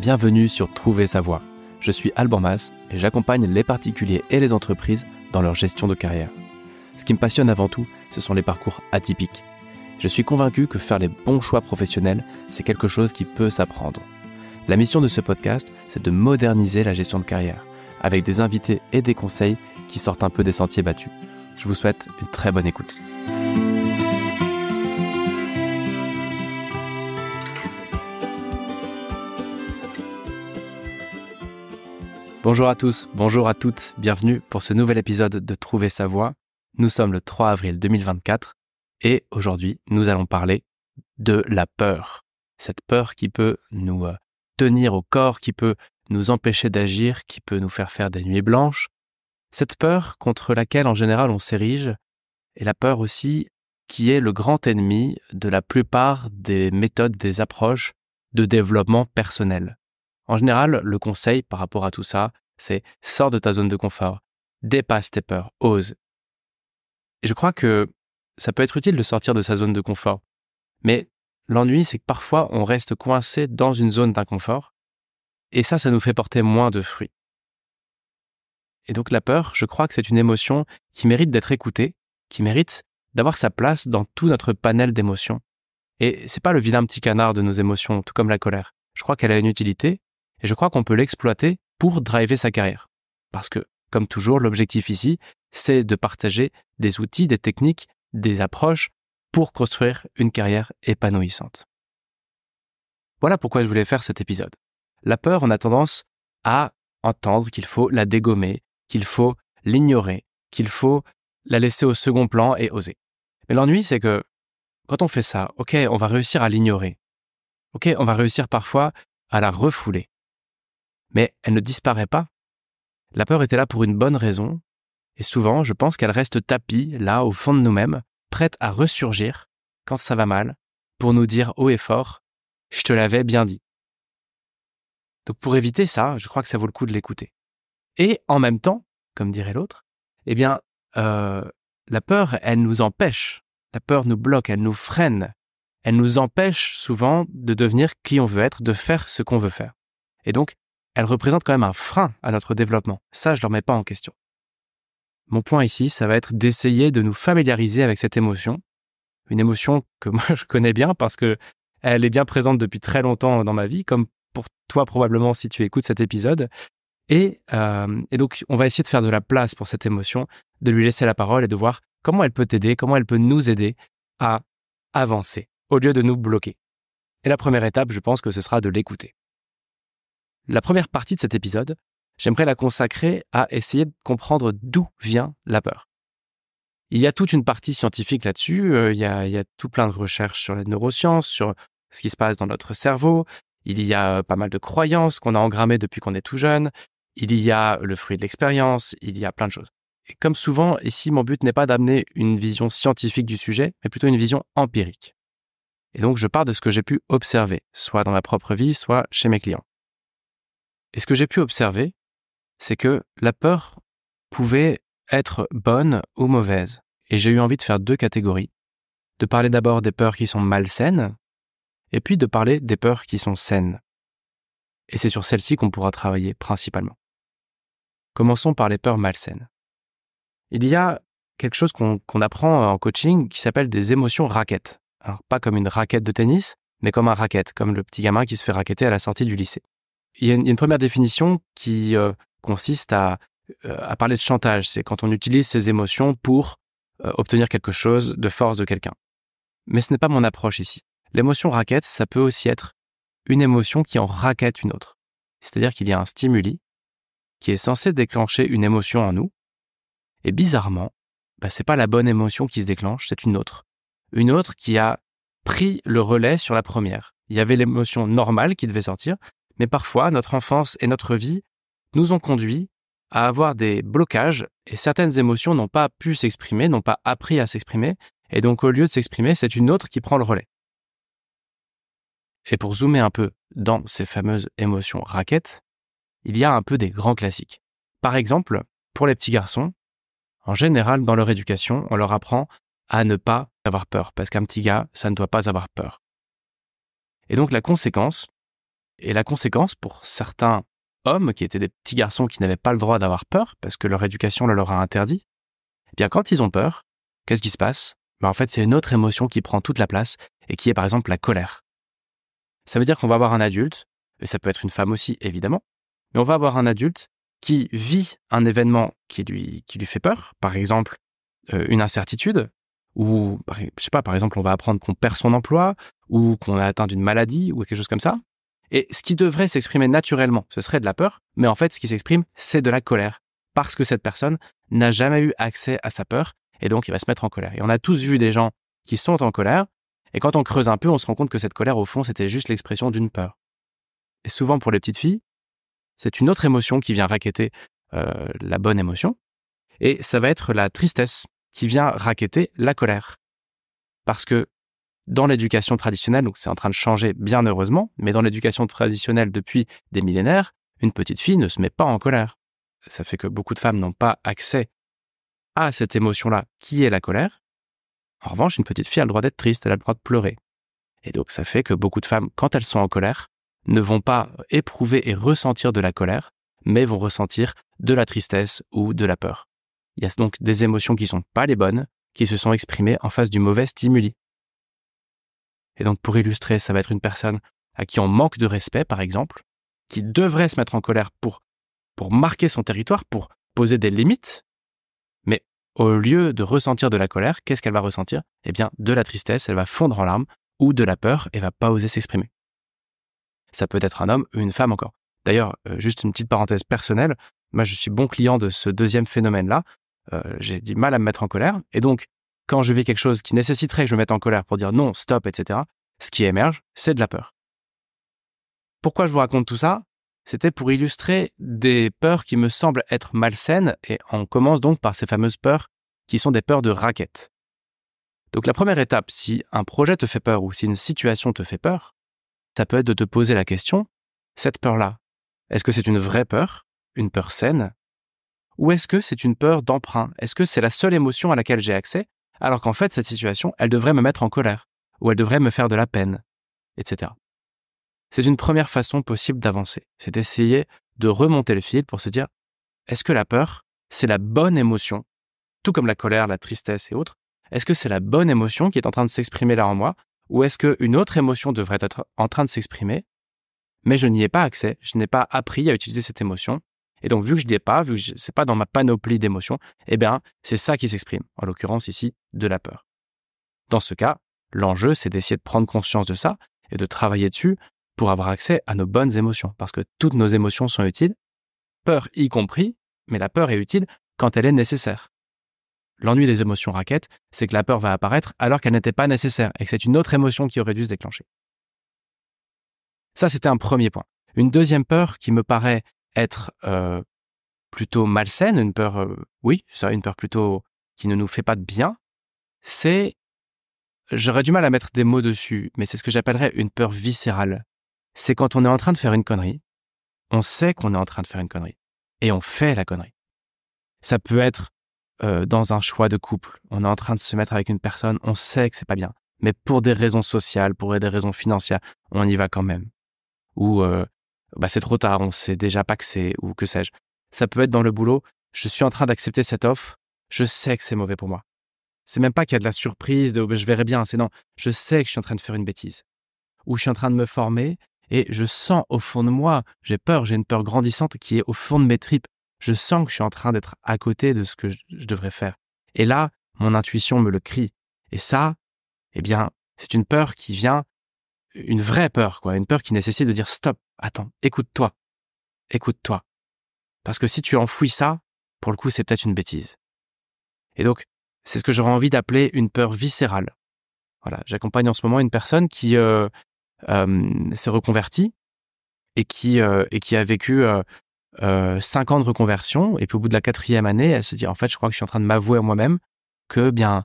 Bienvenue sur Trouver sa voie. Je suis Alban Mas et j'accompagne les particuliers et les entreprises dans leur gestion de carrière. Ce qui me passionne avant tout, ce sont les parcours atypiques. Je suis convaincu que faire les bons choix professionnels, c'est quelque chose qui peut s'apprendre. La mission de ce podcast, c'est de moderniser la gestion de carrière, avec des invités et des conseils qui sortent un peu des sentiers battus. Je vous souhaite une très bonne écoute. Bonjour à tous, bonjour à toutes, bienvenue pour ce nouvel épisode de Trouver sa voie. Nous sommes le 3 avril 2024 et aujourd'hui, nous allons parler de la peur. Cette peur qui peut nous tenir au corps, qui peut nous empêcher d'agir, qui peut nous faire des nuits blanches. Cette peur contre laquelle en général on s'érige est la peur aussi qui est le grand ennemi de la plupart des méthodes, des approches de développement personnel. En général, le conseil par rapport à tout ça, c'est sors de ta zone de confort, dépasse tes peurs, ose. Et je crois que ça peut être utile de sortir de sa zone de confort. Mais l'ennui, c'est que parfois, on reste coincé dans une zone d'inconfort et ça nous fait porter moins de fruits. Et donc la peur, je crois que c'est une émotion qui mérite d'être écoutée, qui mérite d'avoir sa place dans tout notre panel d'émotions. Et c'est pas le vilain petit canard de nos émotions, tout comme la colère. Je crois qu'elle a une utilité et je crois qu'on peut l'exploiter pour driver sa carrière. Parce que, comme toujours, l'objectif ici, c'est de partager des outils, des techniques, des approches pour construire une carrière épanouissante. Voilà pourquoi je voulais faire cet épisode. La peur, on a tendance à entendre qu'il faut la dégommer, qu'il faut l'ignorer, qu'il faut la laisser au second plan et oser. Mais l'ennui, c'est que quand on fait ça, ok, on va réussir à l'ignorer. Ok, on va réussir parfois à la refouler. Mais elle ne disparaît pas. La peur était là pour une bonne raison, et souvent, je pense qu'elle reste tapie, là, au fond de nous-mêmes, prête à ressurgir, quand ça va mal, pour nous dire haut et fort « je te l'avais bien dit ». Donc pour éviter ça, je crois que ça vaut le coup de l'écouter. Et en même temps, comme dirait l'autre, la peur, elle nous empêche, la peur nous bloque, elle nous freine, elle nous empêche souvent de devenir qui on veut être, de faire ce qu'on veut faire. Et donc, elle représente quand même un frein à notre développement. Ça, je ne le remets pas en question. Mon point ici, ça va être d'essayer de nous familiariser avec cette émotion, une émotion que moi je connais bien parce que elle est bien présente depuis très longtemps dans ma vie, comme pour toi probablement si tu écoutes cet épisode. Et donc, on va essayer de faire de la place pour cette émotion, de lui laisser la parole et de voir comment elle peut t'aider, comment elle peut nous aider à avancer, au lieu de nous bloquer. Et la première étape, je pense que ce sera de l'écouter. La première partie de cet épisode, j'aimerais la consacrer à essayer de comprendre d'où vient la peur. Il y a toute une partie scientifique là-dessus, il y a tout plein de recherches sur les neurosciences, sur ce qui se passe dans notre cerveau, il y a pas mal de croyances qu'on a engrammées depuis qu'on est tout jeune, il y a le fruit de l'expérience, il y a plein de choses. Et comme souvent, ici, mon but n'est pas d'amener une vision scientifique du sujet, mais plutôt une vision empirique. Et donc, je pars de ce que j'ai pu observer, soit dans ma propre vie, soit chez mes clients. Et ce que j'ai pu observer, c'est que la peur pouvait être bonne ou mauvaise. Et j'ai eu envie de faire deux catégories. De parler d'abord des peurs qui sont malsaines, et puis de parler des peurs qui sont saines. Et c'est sur celles-ci qu'on pourra travailler principalement. Commençons par les peurs malsaines. Il y a quelque chose qu'on apprend en coaching qui s'appelle des émotions raquettes. Alors pas comme une raquette de tennis, mais comme un racket, comme le petit gamin qui se fait racketter à la sortie du lycée. Il y a une première définition qui consiste à parler de chantage. C'est quand on utilise ses émotions pour obtenir quelque chose de force de quelqu'un. Mais ce n'est pas mon approche ici. L'émotion raquette, ça peut aussi être une émotion qui en raquette une autre. C'est-à-dire qu'il y a un stimuli qui est censé déclencher une émotion en nous. Et bizarrement, c'est pas la bonne émotion qui se déclenche, c'est une autre. Une autre qui a pris le relais sur la première. Il y avait l'émotion normale qui devait sortir, mais parfois, notre enfance et notre vie nous ont conduits à avoir des blocages et certaines émotions n'ont pas pu s'exprimer, n'ont pas appris à s'exprimer, et donc au lieu de s'exprimer, c'est une autre qui prend le relais. Et pour zoomer un peu dans ces fameuses émotions raquettes, il y a un peu des grands classiques. Par exemple, pour les petits garçons, en général, dans leur éducation, on leur apprend à ne pas avoir peur, parce qu'un petit gars, ça ne doit pas avoir peur. Et donc la conséquence, Et la conséquence pour certains hommes qui étaient des petits garçons qui n'avaient pas le droit d'avoir peur parce que leur éducation le leur a interdit, eh bien quand ils ont peur, qu'est-ce qui se passe? En fait, c'est une autre émotion qui prend toute la place et qui est par exemple la colère. Ça veut dire qu'on va avoir un adulte, et ça peut être une femme aussi évidemment, mais on va avoir un adulte qui vit un événement qui lui fait peur, par exemple une incertitude, ou je sais pas, par exemple on va apprendre qu'on perd son emploi, ou qu'on a atteint d'une maladie, ou quelque chose comme ça. Et ce qui devrait s'exprimer naturellement, ce serait de la peur, mais en fait ce qui s'exprime, c'est de la colère, parce que cette personne n'a jamais eu accès à sa peur, et donc il va se mettre en colère. Et on a tous vu des gens qui sont en colère, et quand on creuse un peu, on se rend compte que cette colère, au fond, c'était juste l'expression d'une peur. Et souvent pour les petites filles, c'est une autre émotion qui vient racketter la bonne émotion, et ça va être la tristesse qui vient racketter la colère. Parce que dans l'éducation traditionnelle, donc c'est en train de changer bien heureusement, mais dans l'éducation traditionnelle depuis des millénaires, une petite fille ne se met pas en colère. Ça fait que beaucoup de femmes n'ont pas accès à cette émotion-là qui est la colère. En revanche, une petite fille a le droit d'être triste, elle a le droit de pleurer. Et donc ça fait que beaucoup de femmes, quand elles sont en colère, ne vont pas éprouver et ressentir de la colère, mais vont ressentir de la tristesse ou de la peur. Il y a donc des émotions qui ne sont pas les bonnes, qui se sont exprimées en face du mauvais stimuli. Et donc pour illustrer, ça va être une personne à qui on manque de respect, par exemple, qui devrait se mettre en colère pour marquer son territoire, pour poser des limites, mais au lieu de ressentir de la colère, qu'est-ce qu'elle va ressentir? Eh bien, de la tristesse, elle va fondre en larmes, ou de la peur, et va pas oser s'exprimer. Ça peut être un homme ou une femme encore. D'ailleurs, juste une petite parenthèse personnelle, moi je suis bon client de ce deuxième phénomène-là, j'ai du mal à me mettre en colère, et donc quand je vis quelque chose qui nécessiterait que je me mette en colère pour dire non, stop, etc., ce qui émerge, c'est de la peur. Pourquoi je vous raconte tout ça? C'était pour illustrer des peurs qui me semblent être malsaines, et on commence donc par ces fameuses peurs qui sont des peurs de raquette. Donc la première étape, si un projet te fait peur ou si une situation te fait peur, ça peut être de te poser la question, cette peur-là, est-ce que c'est une vraie peur, une peur saine, ou est-ce que c'est une peur d'emprunt? Est-ce que c'est la seule émotion à laquelle j'ai accès, alors qu'en fait, cette situation, elle devrait me mettre en colère, ou elle devrait me faire de la peine, etc. C'est une première façon possible d'avancer. C'est d'essayer de remonter le fil pour se dire, est-ce que la peur, c'est la bonne émotion, tout comme la colère, la tristesse et autres? Est-ce que c'est la bonne émotion qui est en train de s'exprimer là en moi, ou est-ce qu'une autre émotion devrait être en train de s'exprimer, mais je n'y ai pas accès, je n'ai pas appris à utiliser cette émotion, et donc vu que je n'y ai pas, vu que c'est pas dans ma panoplie d'émotions, eh bien, c'est ça qui s'exprime, en l'occurrence ici, de la peur. Dans ce cas, l'enjeu, c'est d'essayer de prendre conscience de ça et de travailler dessus pour avoir accès à nos bonnes émotions, parce que toutes nos émotions sont utiles, peur y compris, mais la peur est utile quand elle est nécessaire. L'ennui des émotions raquettes, c'est que la peur va apparaître alors qu'elle n'était pas nécessaire et que c'est une autre émotion qui aurait dû se déclencher. Ça, c'était un premier point. Une deuxième peur qui me paraît être plutôt malsaine, une peur, une peur plutôt qui ne nous fait pas de bien, c'est, j'aurais du mal à mettre des mots dessus, mais c'est ce que j'appellerais une peur viscérale. C'est quand on est en train de faire une connerie, on sait qu'on est en train de faire une connerie, et on fait la connerie. Ça peut être dans un choix de couple, on est en train de se mettre avec une personne, on sait que c'est pas bien, mais pour des raisons sociales, pour des raisons financières, on y va quand même. Ou c'est trop tard, on sait déjà paxé, ou que sais-je. Ça peut être dans le boulot, je suis en train d'accepter cette offre, je sais que c'est mauvais pour moi. C'est même pas qu'il y a de la surprise, je verrai bien, c'est non, je sais que je suis en train de faire une bêtise. Ou je suis en train de me former, et je sens au fond de moi, j'ai une peur grandissante qui est au fond de mes tripes. Je sens que je suis en train d'être à côté de ce que je devrais faire. Et là, mon intuition me le crie. Et ça, eh bien, c'est une peur qui vient, une vraie peur, quoi, une peur qui nécessite de dire stop, attends, écoute-toi. Parce que si tu enfouis ça, pour le coup, c'est peut-être une bêtise. Et donc, c'est ce que j'aurais envie d'appeler une peur viscérale. Voilà, j'accompagne en ce moment une personne qui s'est reconvertie et qui a vécu 5 ans de reconversion, et puis au bout de la 4e année, elle se dit, en fait, je crois que je suis en train de m'avouer à moi-même que, bien,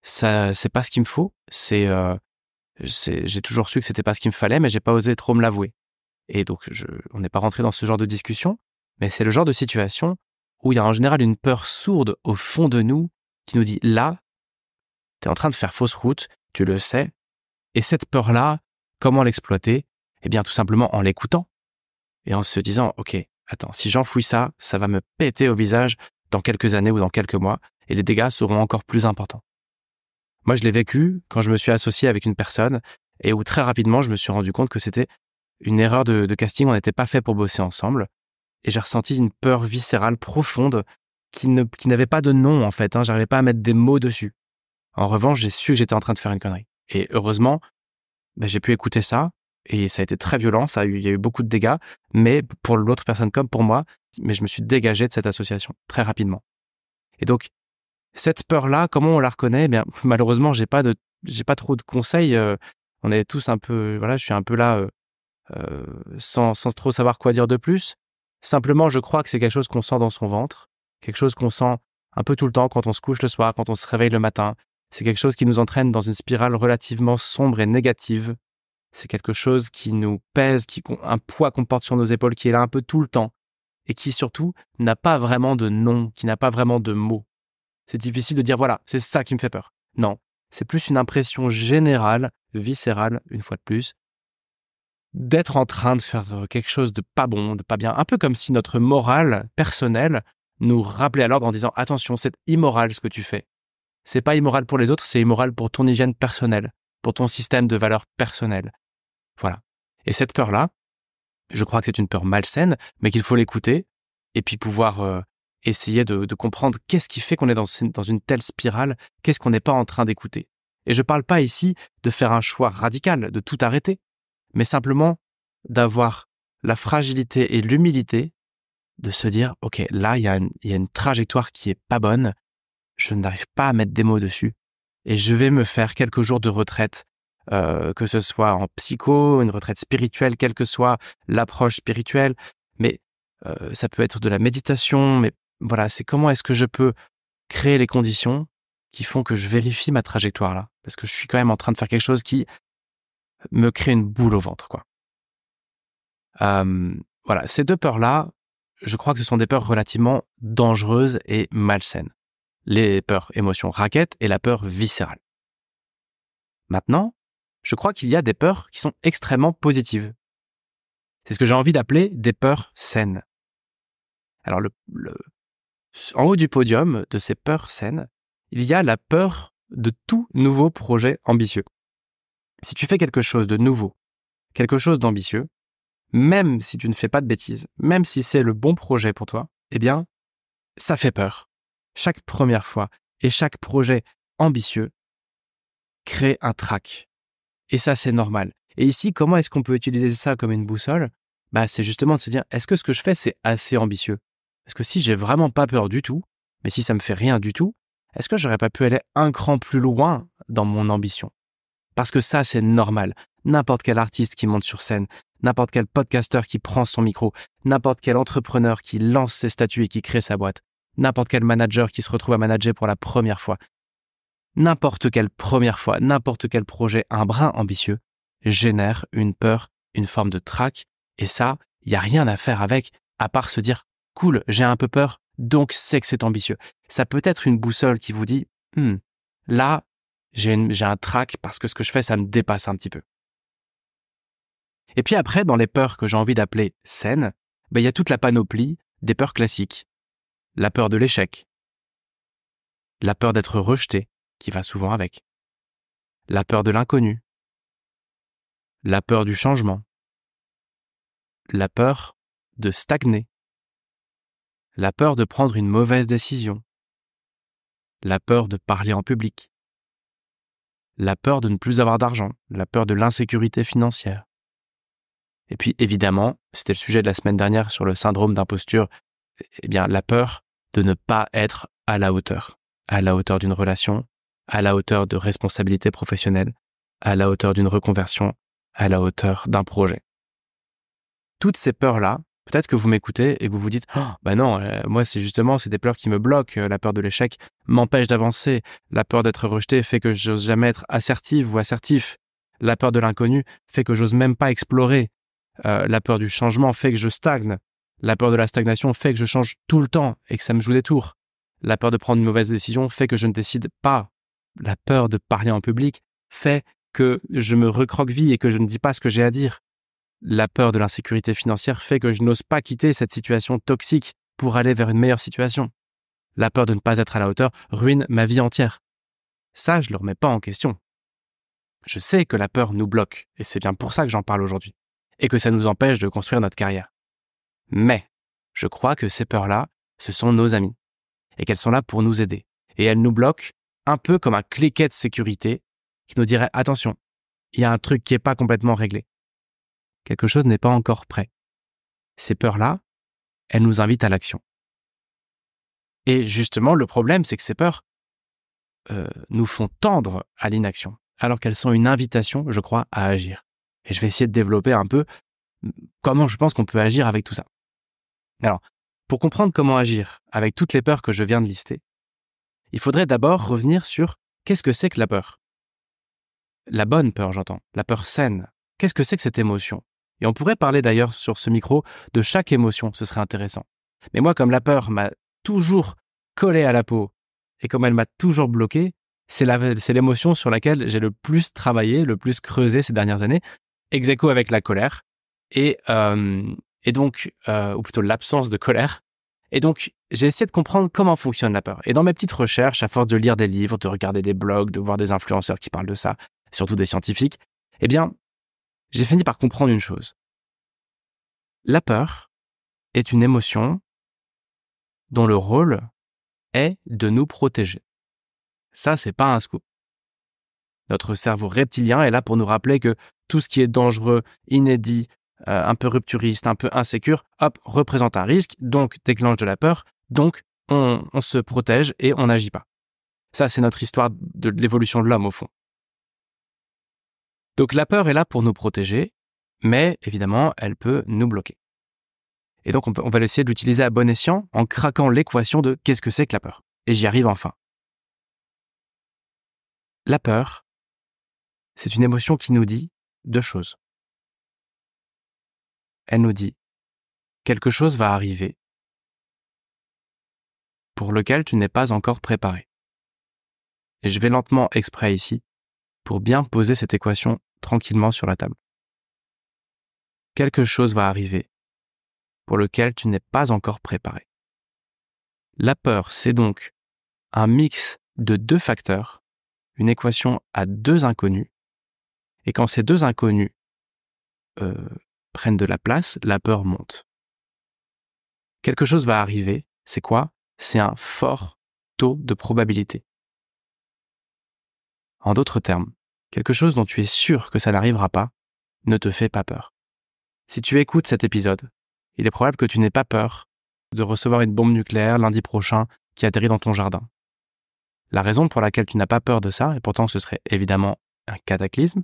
ça, c'est pas ce qu'il me faut, j'ai toujours su que c'était pas ce qu'il me fallait, mais j'ai pas osé trop me l'avouer. Et donc, on n'est pas rentré dans ce genre de discussion, mais c'est le genre de situation où il y a en général une peur sourde au fond de nous qui nous dit, là, t'es en train de faire fausse route, tu le sais, et cette peur-là, comment l'exploiter? Eh bien, tout simplement en l'écoutant et en se disant « Ok, attends, si j'enfouis ça, ça va me péter au visage dans quelques années ou dans quelques mois et les dégâts seront encore plus importants. » Moi, je l'ai vécu quand je me suis associé avec une personne et où très rapidement, je me suis rendu compte que c'était une erreur de casting. On n'était pas fait pour bosser ensemble et j'ai ressenti une peur viscérale profonde qui n'avait pas de nom en fait. J'arrivais pas à mettre des mots dessus. En revanche, j'ai su que j'étais en train de faire une connerie. Et heureusement, j'ai pu écouter ça et ça a été très violent. Il y a eu beaucoup de dégâts, mais pour l'autre personne comme pour moi, mais je me suis dégagé de cette association très rapidement. Et donc, cette peur-là, comment on la reconnaît? Bien, malheureusement, j'ai pas trop de conseils. On est tous un peu, voilà, je suis un peu là sans trop savoir quoi dire de plus. Simplement, je crois que c'est quelque chose qu'on sent dans son ventre, quelque chose qu'on sent un peu tout le temps quand on se couche le soir, quand on se réveille le matin. C'est quelque chose qui nous entraîne dans une spirale relativement sombre et négative. C'est quelque chose qui nous pèse, un poids qu'on porte sur nos épaules, qui est là un peu tout le temps et qui surtout n'a pas vraiment de nom, qui n'a pas vraiment de mots. C'est difficile de dire voilà, c'est ça qui me fait peur. Non, c'est plus une impression générale, viscérale, une fois de plus, d'être en train de faire quelque chose de pas bon, de pas bien. Un peu comme si notre morale personnelle nous rappelait à l'ordre en disant attention, c'est immoral ce que tu fais. C'est pas immoral pour les autres, c'est immoral pour ton hygiène personnelle, pour ton système de valeurs personnelles. Voilà. Et cette peur-là, je crois que c'est une peur malsaine, mais qu'il faut l'écouter et puis pouvoir essayer de comprendre qu'est-ce qui fait qu'on est dans une telle spirale, qu'est-ce qu'on n'est pas en train d'écouter. Et je parle pas ici de faire un choix radical, de tout arrêter, mais simplement d'avoir la fragilité et l'humilité de se dire « Ok, là, il y a une trajectoire qui est pas bonne, je n'arrive pas à mettre des mots dessus, et je vais me faire quelques jours de retraite, que ce soit en psycho, une retraite spirituelle, quelle que soit l'approche spirituelle, mais ça peut être de la méditation, mais voilà, c'est comment est-ce que je peux créer les conditions qui font que je vérifie ma trajectoire là, parce que je suis quand même en train de faire quelque chose qui me crée une boule au ventre, quoi. Voilà, ces deux peurs-là, je crois que ce sont des peurs relativement dangereuses et malsaines. Les peurs émotions raquettes et la peur viscérale. Maintenant, je crois qu'il y a des peurs qui sont extrêmement positives. C'est ce que j'ai envie d'appeler des peurs saines. Alors, en haut du podium de ces peurs saines, il y a la peur de tout nouveau projet ambitieux. Si tu fais quelque chose de nouveau, quelque chose d'ambitieux, même si tu ne fais pas de bêtises, même si c'est le bon projet pour toi, eh bien, ça fait peur. Chaque première fois et chaque projet ambitieux crée un trac. Et ça, c'est normal. Et ici, comment est-ce qu'on peut utiliser ça comme une boussole? C'est justement de se dire, est-ce que ce que je fais, c'est assez ambitieux? Parce que si j'ai vraiment pas peur du tout, mais si ça me fait rien du tout, est-ce que j'aurais pas pu aller un cran plus loin dans mon ambition? Parce que ça, c'est normal. N'importe quel artiste qui monte sur scène, n'importe quel podcasteur qui prend son micro, n'importe quel entrepreneur qui lance ses statuts et qui crée sa boîte, n'importe quel manager qui se retrouve à manager pour la première fois, n'importe quelle première fois, n'importe quel projet un brin ambitieux génère une peur, une forme de trac, et ça, il n'y a rien à faire avec, à part se dire « cool, j'ai un peu peur, donc c'est que c'est ambitieux ». Ça peut être une boussole qui vous dit « là, j'ai un trac parce que ce que je fais, ça me dépasse un petit peu ». Et puis après, dans les peurs que j'ai envie d'appeler saines, il y a toute la panoplie des peurs classiques. La peur de l'échec, la peur d'être rejeté, qui va souvent avec, la peur de l'inconnu, la peur du changement, la peur de stagner, la peur de prendre une mauvaise décision, la peur de parler en public, la peur de ne plus avoir d'argent, la peur de l'insécurité financière. Et puis évidemment, c'était le sujet de la semaine dernière sur le syndrome d'imposture, la peur de ne pas être à la hauteur d'une relation, à la hauteur de responsabilités professionnelles, à la hauteur d'une reconversion, à la hauteur d'un projet. Toutes ces peurs-là, peut-être que vous m'écoutez et que vous vous dites « Oh, non, moi c'est des peurs qui me bloquent, la peur de l'échec m'empêche d'avancer, la peur d'être rejeté fait que j'ose jamais être assertive ou assertif, la peur de l'inconnu fait que j'ose même pas explorer, la peur du changement fait que je stagne, la peur de la stagnation fait que je change tout le temps et que ça me joue des tours, la peur de prendre une mauvaise décision fait que je ne décide pas, la peur de parler en public fait que je me recroqueville et que je ne dis pas ce que j'ai à dire. » La peur de l'insécurité financière fait que je n'ose pas quitter cette situation toxique pour aller vers une meilleure situation. La peur de ne pas être à la hauteur ruine ma vie entière. Ça, je ne le remets pas en question. Je sais que la peur nous bloque, et c'est bien pour ça que j'en parle aujourd'hui, et que ça nous empêche de construire notre carrière. Mais je crois que ces peurs-là, ce sont nos amies, et qu'elles sont là pour nous aider. Et elles nous bloquent un peu comme un cliquet de sécurité qui nous dirait « Attention, il y a un truc qui n'est pas complètement réglé. Quelque chose n'est pas encore prêt. » Ces peurs-là, elles nous invitent à l'action. Et justement, le problème, c'est que ces peurs nous font tendre à l'inaction, alors qu'elles sont une invitation, je crois, à agir. Et je vais essayer de développer un peu comment je pense qu'on peut agir avec tout ça. Alors, pour comprendre comment agir avec toutes les peurs que je viens de lister, il faudrait d'abord revenir sur qu'est-ce que c'est que la peur. La bonne peur, j'entends, la peur saine. Qu'est-ce que c'est que cette émotion? Et on pourrait parler d'ailleurs sur ce micro de chaque émotion, ce serait intéressant. Mais moi, comme la peur m'a toujours collé à la peau et comme elle m'a toujours bloqué, c'est l'émotion sur laquelle j'ai le plus travaillé, le plus creusé ces dernières années, ex aequo avec la colère et donc, ou plutôt l'absence de colère. Et donc, j'ai essayé de comprendre comment fonctionne la peur. Et dans mes petites recherches, à force de lire des livres, de regarder des blogs, de voir des influenceurs qui parlent de ça, surtout des scientifiques, eh bien, j'ai fini par comprendre une chose. La peur est une émotion dont le rôle est de nous protéger. Ça, c'est pas un scoop. Notre cerveau reptilien est là pour nous rappeler que tout ce qui est dangereux, inédit, un peu rupturiste, un peu insécure, hop, représente un risque, donc déclenche de la peur, donc on se protège et on n'agit pas. Ça, c'est notre histoire de l'évolution de l'homme, au fond. Donc la peur est là pour nous protéger, mais évidemment, elle peut nous bloquer. Et donc, on va essayer de l'utiliser à bon escient en craquant l'équation de qu'est-ce que c'est que la peur. Et j'y arrive enfin. La peur, c'est une émotion qui nous dit deux choses. Elle nous dit quelque chose va arriver pour lequel tu n'es pas encore préparé. Et je vais lentement exprès ici pour bien poser cette équation tranquillement sur la table. Quelque chose va arriver pour lequel tu n'es pas encore préparé. La peur, c'est donc un mix de deux facteurs, une équation à deux inconnus, et quand ces deux inconnus prennent de la place, la peur monte. Quelque chose va arriver, c'est quoi? C'est un fort taux de probabilité. En d'autres termes, quelque chose dont tu es sûr que ça n'arrivera pas ne te fait pas peur. Si tu écoutes cet épisode, il est probable que tu n'aies pas peur de recevoir une bombe nucléaire lundi prochain qui atterrit dans ton jardin. La raison pour laquelle tu n'as pas peur de ça, et pourtant ce serait évidemment un cataclysme,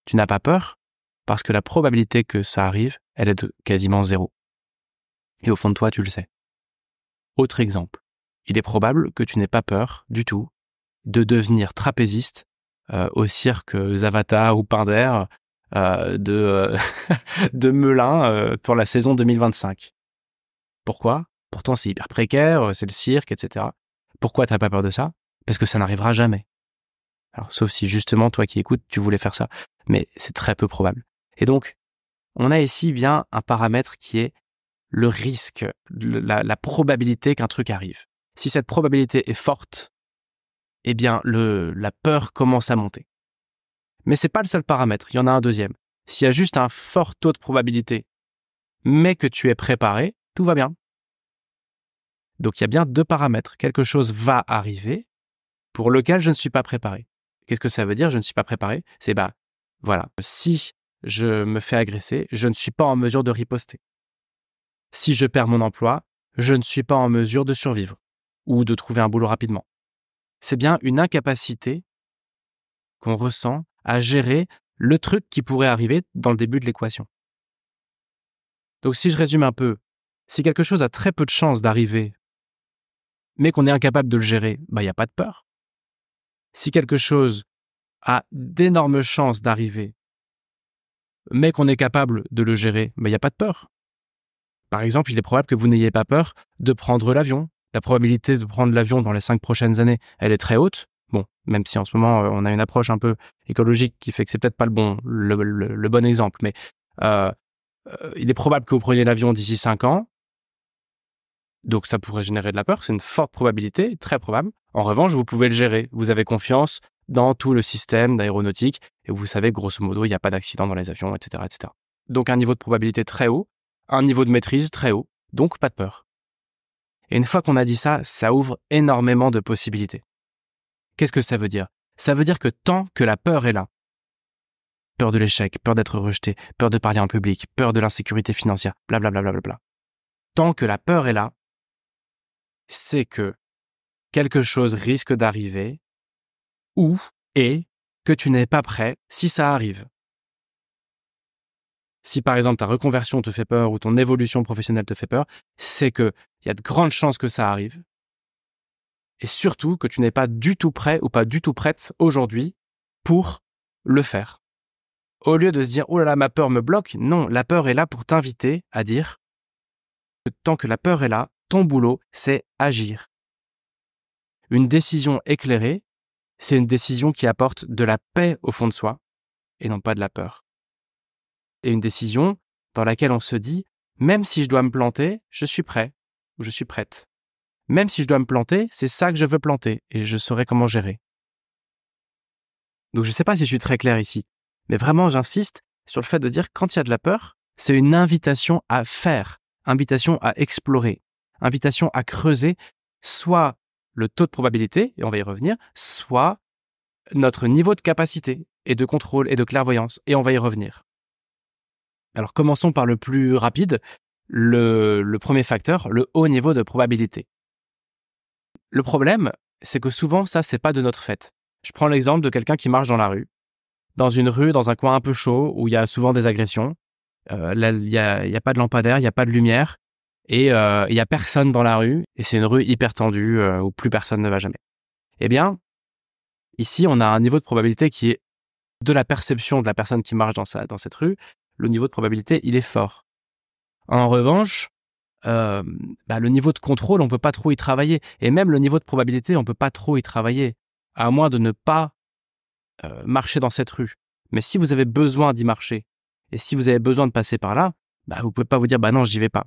tu n'as pas peur parce que la probabilité que ça arrive, elle est de quasiment zéro. Et au fond de toi, tu le sais. Autre exemple, il est probable que tu n'aies pas peur du tout de devenir trapéziste au cirque Zavata ou Pinder de Melun pour la saison 2025. Pourquoi? Pourtant, c'est hyper précaire, c'est le cirque, etc. Pourquoi tu n'as pas peur de ça? Parce que ça n'arrivera jamais. Alors, sauf si justement, toi qui écoutes, tu voulais faire ça. Mais c'est très peu probable. Et donc, on a ici bien un paramètre qui est le risque, la probabilité qu'un truc arrive. Si cette probabilité est forte, eh bien, la peur commence à monter. Mais c'est pas le seul paramètre, il y en a un deuxième. S'il y a juste un fort taux de probabilité, mais que tu es préparé, tout va bien. Donc, il y a bien deux paramètres. Quelque chose va arriver pour lequel je ne suis pas préparé. Qu'est-ce que ça veut dire, je ne suis pas préparé? C'est voilà, si je me fais agresser, je ne suis pas en mesure de riposter. Si je perds mon emploi, je ne suis pas en mesure de survivre ou de trouver un boulot rapidement. C'est bien une incapacité qu'on ressent à gérer le truc qui pourrait arriver dans le début de l'équation. Donc si je résume un peu, si quelque chose a très peu de chances d'arriver, mais qu'on est incapable de le gérer, il n'y a pas de peur. Si quelque chose a d'énormes chances d'arriver, mais qu'on est capable de le gérer, il n'y a pas de peur. Par exemple, il est probable que vous n'ayez pas peur de prendre l'avion. La probabilité de prendre l'avion dans les 5 prochaines années, elle est très haute. Bon, même si en ce moment, on a une approche un peu écologique qui fait que c'est peut-être pas le bon exemple, mais il est probable que vous preniez l'avion d'ici 5 ans. Donc, ça pourrait générer de la peur. C'est une forte probabilité, très probable. En revanche, vous pouvez le gérer. Vous avez confiance dans tout le système d'aéronautique et vous savez, grosso modo, il n'y a pas d'accident dans les avions, etc., etc. Donc, un niveau de probabilité très haut, un niveau de maîtrise très haut, donc pas de peur. Et une fois qu'on a dit ça, ça ouvre énormément de possibilités. Qu'est-ce que ça veut dire? Ça veut dire que tant que la peur est là, peur de l'échec, peur d'être rejeté, peur de parler en public, peur de l'insécurité financière, blablabla, blablabla. Tant que la peur est là, c'est que quelque chose risque d'arriver ou et que tu n'es pas prêt si ça arrive. Si par exemple ta reconversion te fait peur ou ton évolution professionnelle te fait peur, c'est qu'il y a de grandes chances que ça arrive. Et surtout que tu n'es pas du tout prêt ou pas du tout prête aujourd'hui pour le faire. Au lieu de se dire « Oh là là, ma peur me bloque », non, la peur est là pour t'inviter à dire que tant que la peur est là, ton boulot, c'est agir. Une décision éclairée, c'est une décision qui apporte de la paix au fond de soi et non pas de la peur. Et une décision dans laquelle on se dit « Même si je dois me planter, je suis prêt ou je suis prête. Même si je dois me planter, c'est ça que je veux planter et je saurai comment gérer. » Donc je ne sais pas si je suis très clair ici, mais vraiment j'insiste sur le fait de dire quand il y a de la peur, c'est une invitation à faire, invitation à explorer, invitation à creuser soit le taux de probabilité, et on va y revenir, soit notre niveau de capacité et de contrôle et de clairvoyance, et on va y revenir. Alors commençons par le plus rapide, le premier facteur, le haut niveau de probabilité. Le problème, c'est que souvent ça, c'est pas de notre fait. Je prends l'exemple de quelqu'un qui marche dans la rue. Dans une rue, dans un coin un peu chaud, où il y a souvent des agressions. Là, il y a pas de lampadaire, il n'y a pas de lumière. Et il n'y a personne dans la rue. Et c'est une rue hyper tendue, où plus personne ne va jamais. Eh bien, ici, on a un niveau de probabilité qui est de la perception de la personne qui marche dans cette rue. Le niveau de probabilité, il est fort. En revanche, le niveau de contrôle, on peut pas trop y travailler. Et même le niveau de probabilité, on peut pas trop y travailler. À moins de ne pas marcher dans cette rue. Mais si vous avez besoin d'y marcher, et si vous avez besoin de passer par là, vous pouvez pas vous dire non, j'y vais pas.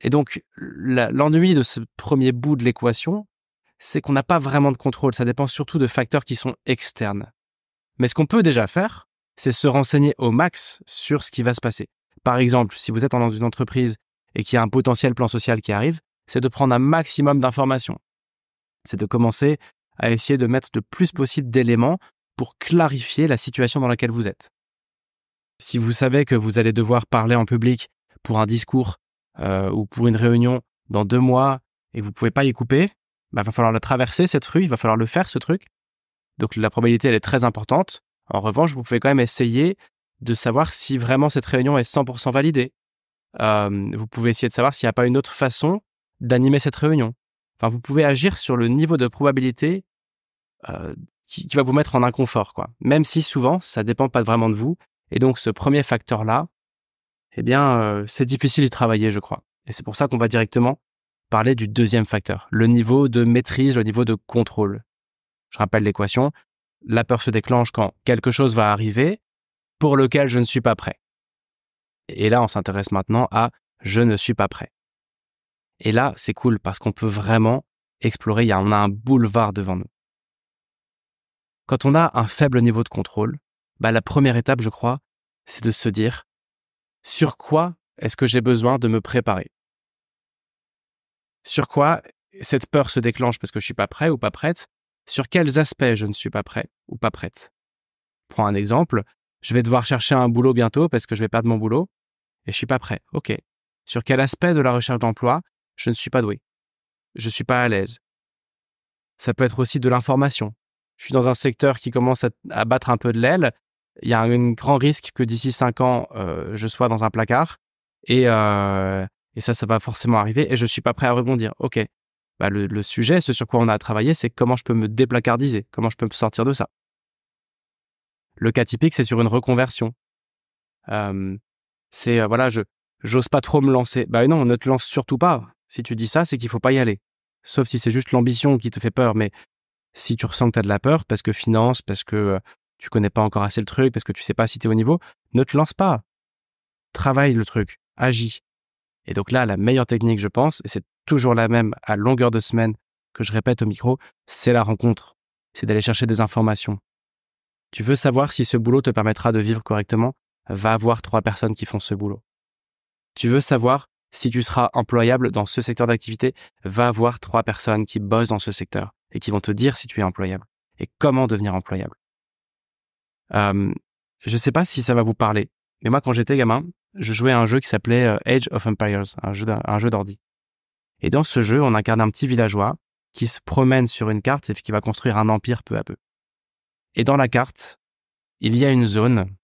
Et donc, l'ennui de ce premier bout de l'équation, c'est qu'on n'a pas vraiment de contrôle. Ça dépend surtout de facteurs qui sont externes. Mais ce qu'on peut déjà faire, c'est se renseigner au max sur ce qui va se passer. Par exemple, si vous êtes dans une entreprise et qu'il y a un potentiel plan social qui arrive, c'est de prendre un maximum d'informations. C'est de commencer à essayer de mettre le plus possible d'éléments pour clarifier la situation dans laquelle vous êtes. Si vous savez que vous allez devoir parler en public pour un discours ou pour une réunion dans 2 mois et que vous ne pouvez pas y couper, va falloir la traverser cette rue, il va falloir le faire ce truc. Donc la probabilité elle est très importante. En revanche, vous pouvez quand même essayer de savoir si vraiment cette réunion est 100% validée. Vous pouvez essayer de savoir s'il n'y a pas une autre façon d'animer cette réunion. Enfin, vous pouvez agir sur le niveau de probabilité qui va vous mettre en inconfort, quoi. Même si souvent, ça dépend pas vraiment de vous. Et donc, ce premier facteur-là, c'est difficile d'y travailler, je crois. Et c'est pour ça qu'on va directement parler du deuxième facteur, le niveau de maîtrise, le niveau de contrôle. Je rappelle l'équation. La peur se déclenche quand quelque chose va arriver pour lequel je ne suis pas prêt. Et là, on s'intéresse maintenant à « je ne suis pas prêt ». Et là, c'est cool parce qu'on peut vraiment explorer, on a un boulevard devant nous. Quand on a un faible niveau de contrôle, la première étape, je crois, c'est de se dire « sur quoi est-ce que j'ai besoin de me préparer ?» Sur quoi cette peur se déclenche parce que je ne suis pas prêt ou pas prête? Sur quels aspects je ne suis pas prêt ou pas prête? Prends un exemple, je vais devoir chercher un boulot bientôt parce que je vais perdre mon boulot et je suis pas prêt. Ok. Sur quel aspect de la recherche d'emploi je ne suis pas doué? Je suis pas à l'aise. Ça peut être aussi de l'information. Je suis dans un secteur qui commence à battre un peu de l'aile. Il y a un grand risque que d'ici 5 ans, je sois dans un placard et ça va forcément arriver et je suis pas prêt à rebondir. Ok. Le sujet, ce sur quoi on a à travailler, c'est comment je peux me déplacardiser, comment je peux me sortir de ça. Le cas typique, c'est sur une reconversion. J'ose pas trop me lancer. Non, ne te lance surtout pas. Si tu dis ça, c'est qu'il faut pas y aller. Sauf si c'est juste l'ambition qui te fait peur. Mais si tu ressens que tu as de la peur, parce que finance, parce que tu connais pas encore assez le truc, parce que tu sais pas si tu es au niveau, ne te lance pas. Travaille le truc, agis. Et donc là, la meilleure technique, je pense, et c'est toujours la même à longueur de semaine que je répète au micro, c'est la rencontre. C'est d'aller chercher des informations. Tu veux savoir si ce boulot te permettra de vivre correctement? Va voir 3 personnes qui font ce boulot. Tu veux savoir si tu seras employable dans ce secteur d'activité? Va voir 3 personnes qui bossent dans ce secteur et qui vont te dire si tu es employable et comment devenir employable. Je sais pas si ça va vous parler, mais moi, quand j'étais gamin, je jouais à un jeu qui s'appelait Age of Empires, un jeu d'ordi. Et dans ce jeu, on incarne un petit villageois qui se promène sur une carte et qui va construire un empire peu à peu. Et dans la carte, il y a une zone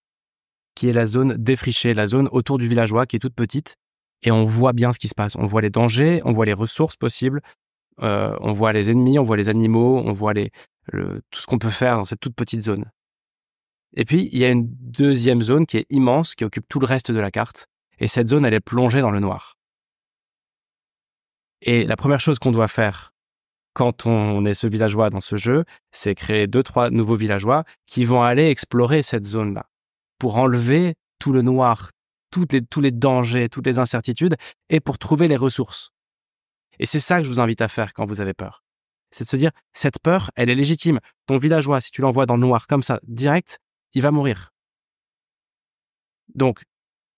qui est la zone défrichée, la zone autour du villageois qui est toute petite, et on voit bien ce qui se passe. On voit les dangers, on voit les ressources possibles, on voit les ennemis, on voit les animaux, on voit tout ce qu'on peut faire dans cette toute petite zone. Et puis, il y a une deuxième zone qui est immense, qui occupe tout le reste de la carte, et cette zone, elle est plongée dans le noir. Et la première chose qu'on doit faire quand on est ce villageois dans ce jeu, c'est créer 2-3 nouveaux villageois qui vont aller explorer cette zone-là pour enlever tout le noir, tous les dangers, toutes les incertitudes et pour trouver les ressources. Et c'est ça que je vous invite à faire quand vous avez peur. C'est de se dire, cette peur, elle est légitime. Ton villageois, si tu l'envoies dans le noir comme ça, direct, il va mourir. Donc,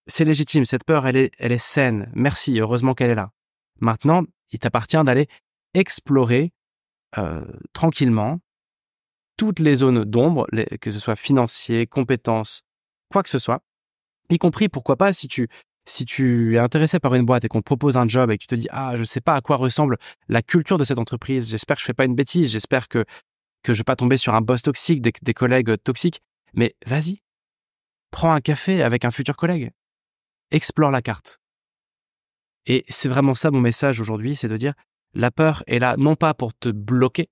c'est légitime. Cette peur, elle est saine. Merci, heureusement qu'elle est là. Maintenant, il t'appartient d'aller explorer tranquillement toutes les zones d'ombre, que ce soit financier, compétences, quoi que ce soit, y compris, pourquoi pas, si tu es intéressé par une boîte et qu'on te propose un job et que tu te dis « Ah, je sais pas à quoi ressemble la culture de cette entreprise, j'espère que je fais pas une bêtise, j'espère que je vais pas tomber sur un boss toxique, des collègues toxiques. » Mais vas-y, prends un café avec un futur collègue. Explore la carte. Et c'est vraiment ça mon message aujourd'hui, c'est de dire la peur est là non pas pour te bloquer,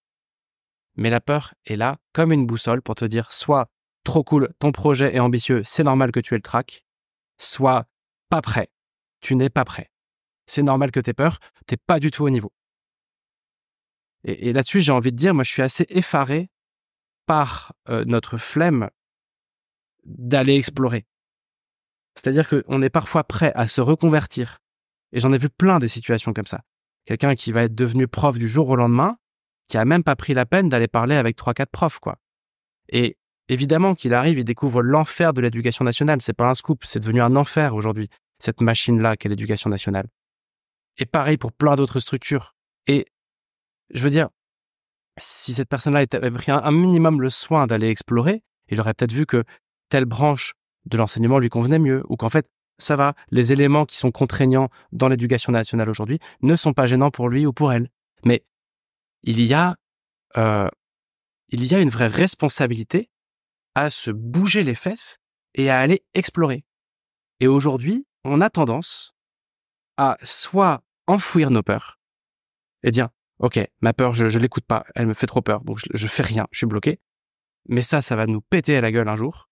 mais la peur est là comme une boussole pour te dire soit trop cool, ton projet est ambitieux, c'est normal que tu aies le trac, soit pas prêt, tu n'es pas prêt. C'est normal que tu aies peur, tu n'es pas du tout au niveau. Et là-dessus, j'ai envie de dire, moi je suis assez effaré par notre flemme d'aller explorer. C'est-à-dire qu'on est parfois prêt à se reconvertir. Et j'en ai vu plein des situations comme ça. Quelqu'un qui va être devenu prof du jour au lendemain, qui a même pas pris la peine d'aller parler avec 3-4 profs, quoi. Et évidemment qu'il arrive, il découvre l'enfer de l'éducation nationale. C'est pas un scoop, c'est devenu un enfer aujourd'hui, cette machine-là qu'est l'éducation nationale. Et pareil pour plein d'autres structures. Et je veux dire, si cette personne-là avait pris un minimum le soin d'aller explorer, il aurait peut-être vu que telle branche de l'enseignement lui convenait mieux, ou qu'en fait, ça va, les éléments qui sont contraignants dans l'éducation nationale aujourd'hui ne sont pas gênants pour lui ou pour elle. Mais il y a une vraie responsabilité à se bouger les fesses et à aller explorer. Et aujourd'hui, on a tendance à soit enfouir nos peurs et dire « Ok, ma peur, je l'écoute pas, elle me fait trop peur, donc je fais rien, je suis bloqué. » Mais ça va nous péter à la gueule un jour.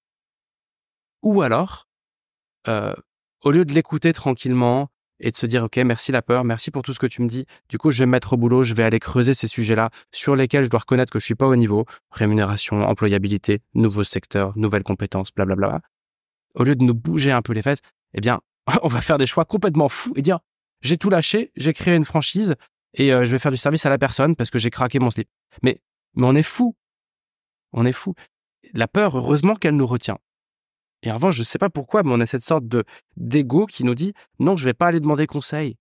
Ou alors, au lieu de l'écouter tranquillement et de se dire « Ok, merci la peur, merci pour tout ce que tu me dis. Du coup, je vais me mettre au boulot, je vais aller creuser ces sujets-là sur lesquels je dois reconnaître que je suis pas au niveau. Rémunération, employabilité, nouveaux secteurs, nouvelles compétences, blablabla. » Au lieu de nous bouger un peu les fesses, eh bien, on va faire des choix complètement fous et dire « J'ai tout lâché, j'ai créé une franchise et je vais faire du service à la personne parce que j'ai craqué mon slip. » Mais on est fou. On est fou. La peur, heureusement qu'elle nous retient. Et en revanche, je ne sais pas pourquoi, mais on a cette sorte d'ego qui nous dit « Non, je ne vais pas aller demander conseil.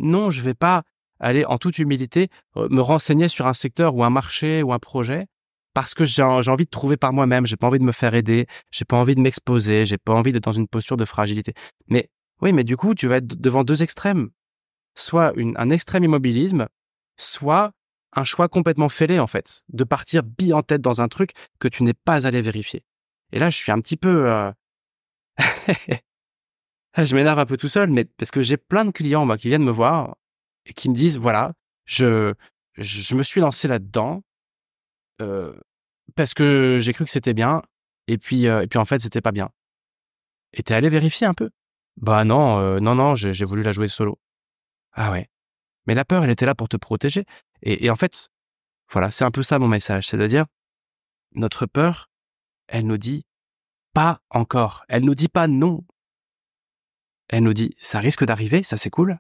Non, je ne vais pas aller en toute humilité me renseigner sur un secteur ou un marché ou un projet parce que j'ai envie de trouver par moi-même. J'ai pas envie de me faire aider. J'ai pas envie de m'exposer. J'ai pas envie d'être dans une posture de fragilité. » Mais oui, mais du coup, tu vas être devant 2 extrêmes. Soit un extrême immobilisme, soit un choix complètement fêlé, en fait, de partir bille en tête dans un truc que tu n'es pas allé vérifier. Et là, je suis un petit peu... je m'énerve un peu tout seul, mais parce que j'ai plein de clients moi, qui viennent me voir et qui me disent, voilà, je me suis lancé là-dedans parce que j'ai cru que c'était bien, et puis en fait, c'était pas bien. Et t'es allé vérifier un peu? Bah non, non, j'ai voulu la jouer solo. Ah ouais. Mais la peur, elle était là pour te protéger. Et en fait, voilà, c'est un peu ça mon message. C'est-à-dire, notre peur, elle nous dit pas encore. Elle nous dit pas non. Elle nous dit ça risque d'arriver, ça c'est cool.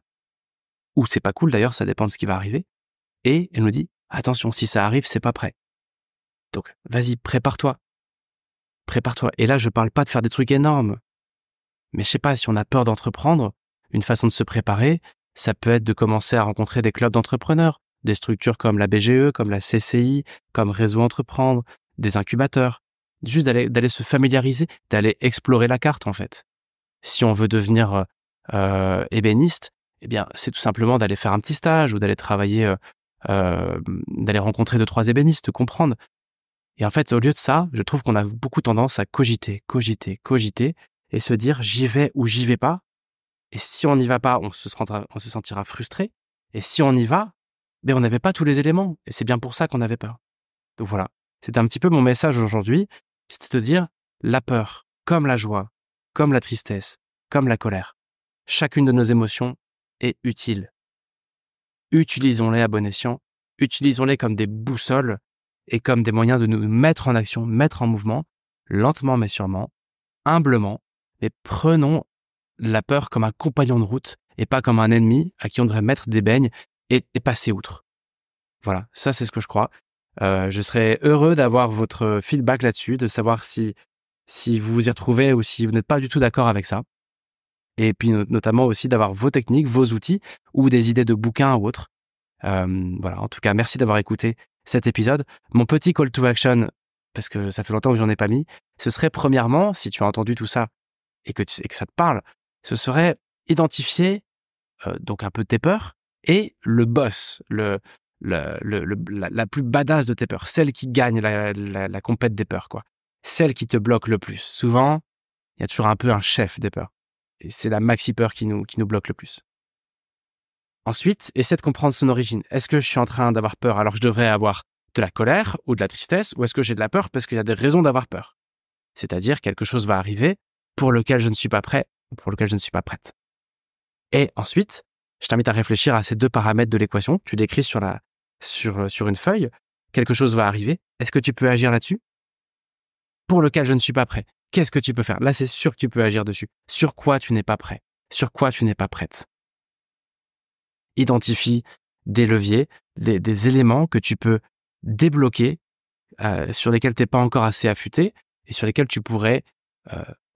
Ou c'est pas cool d'ailleurs, ça dépend de ce qui va arriver. Et elle nous dit attention, si ça arrive, c'est pas prêt. Donc vas-y, prépare-toi. Prépare-toi. Et là, je parle pas de faire des trucs énormes. Mais je sais pas, si on a peur d'entreprendre, une façon de se préparer, ça peut être de commencer à rencontrer des clubs d'entrepreneurs, des structures comme la BGE, comme la CCI, comme Réseau Entreprendre, des incubateurs. Juste d'aller se familiariser, d'aller explorer la carte en fait. Si on veut devenir ébéniste, eh bien, c'est tout simplement d'aller faire un petit stage ou d'aller travailler, d'aller rencontrer 2-3 ébénistes, comprendre. Et en fait, au lieu de ça, je trouve qu'on a beaucoup tendance à cogiter et se dire j'y vais ou j'y vais pas. Et si on n'y va pas, on se sentira frustré. Et si on y va, on n'avait pas tous les éléments. Et c'est bien pour ça qu'on avait peur. Donc voilà, c'était un petit peu mon message aujourd'hui. C'était de dire la peur, comme la joie, comme la tristesse, comme la colère. Chacune de nos émotions est utile. Utilisons-les à bon escient. Utilisons-les comme des boussoles et comme des moyens de nous mettre en action, mettre en mouvement, lentement mais sûrement, humblement, mais prenons la peur comme un compagnon de route et pas comme un ennemi à qui on devrait mettre des beignes et passer outre. Voilà, ça c'est ce que je crois. Je serais heureux d'avoir votre feedback là-dessus, de savoir si vous vous y retrouvez ou si vous n'êtes pas du tout d'accord avec ça. Et puis notamment aussi d'avoir vos techniques, vos outils ou des idées de bouquins ou autres. Voilà, en tout cas, merci d'avoir écouté cet épisode. Mon petit call to action, parce que ça fait longtemps que j'en ai pas mis, ce serait premièrement, si tu as entendu tout ça et que ça te parle, ce serait identifier donc un peu tes peurs et le boss, la plus badass de tes peurs, celle qui gagne la compète des peurs, quoi. Celle qui te bloque le plus. Souvent, il y a toujours un peu un chef des peurs. Et c'est la maxi peur qui nous bloque le plus. Ensuite, essaie de comprendre son origine. Est-ce que je suis en train d'avoir peur alors que je devrais avoir de la colère ou de la tristesse, ou est-ce que j'ai de la peur parce qu'il y a des raisons d'avoir peur? C'est-à-dire quelque chose va arriver pour lequel je ne suis pas prêt ou pour lequel je ne suis pas prête. Et ensuite, je t'invite à réfléchir à ces 2 paramètres de l'équation. Tu décris sur une feuille, quelque chose va arriver. Est-ce que tu peux agir là-dessus? Pour lequel je ne suis pas prêt. Qu'est-ce que tu peux faire? Là, c'est sûr que tu peux agir dessus. Sur quoi tu n'es pas prêt? Sur quoi tu n'es pas prête? Identifie des leviers, des éléments que tu peux débloquer, sur lesquels tu n'es pas encore assez affûté et sur lesquels tu pourrais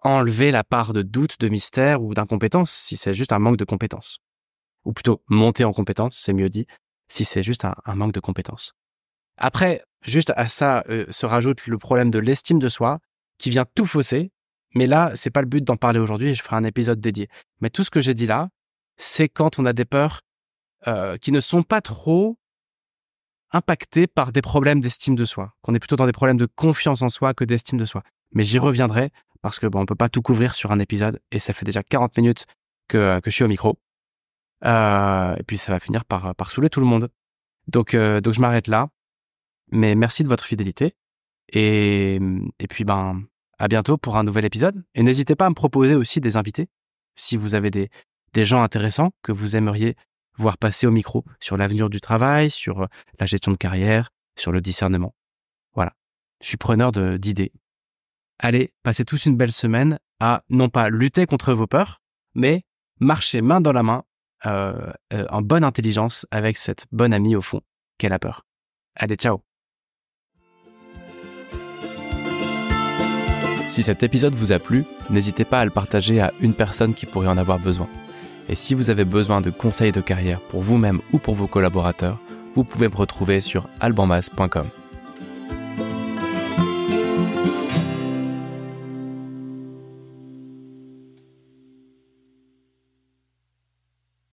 enlever la part de doute, de mystère ou d'incompétence si c'est juste un manque de compétence. Ou plutôt monter en compétence, c'est mieux dit, si c'est juste un manque de compétence. Après, juste à ça se rajoute le problème de l'estime de soi qui vient tout fausser, mais là, c'est pas le but d'en parler aujourd'hui, je ferai un épisode dédié. Mais tout ce que j'ai dit là, c'est quand on a des peurs qui ne sont pas trop impactées par des problèmes d'estime de soi, qu'on est plutôt dans des problèmes de confiance en soi que d'estime de soi. Mais j'y reviendrai parce que on peut pas tout couvrir sur un épisode et ça fait déjà 40 minutes que je suis au micro. Et puis ça va finir par saouler tout le monde. Donc je m'arrête là. Mais merci de votre fidélité et puis à bientôt pour un nouvel épisode. Et n'hésitez pas à me proposer aussi des invités si vous avez des gens intéressants que vous aimeriez voir passer au micro sur l'avenir du travail, sur la gestion de carrière, sur le discernement. Voilà, je suis preneur d'idées. Allez, passez tous une belle semaine à non pas lutter contre vos peurs, mais marcher main dans la main en bonne intelligence avec cette bonne amie au fond qu'est la peur. Allez, ciao. Si cet épisode vous a plu, n'hésitez pas à le partager à une personne qui pourrait en avoir besoin. Et si vous avez besoin de conseils de carrière pour vous-même ou pour vos collaborateurs, vous pouvez me retrouver sur albanmas.com.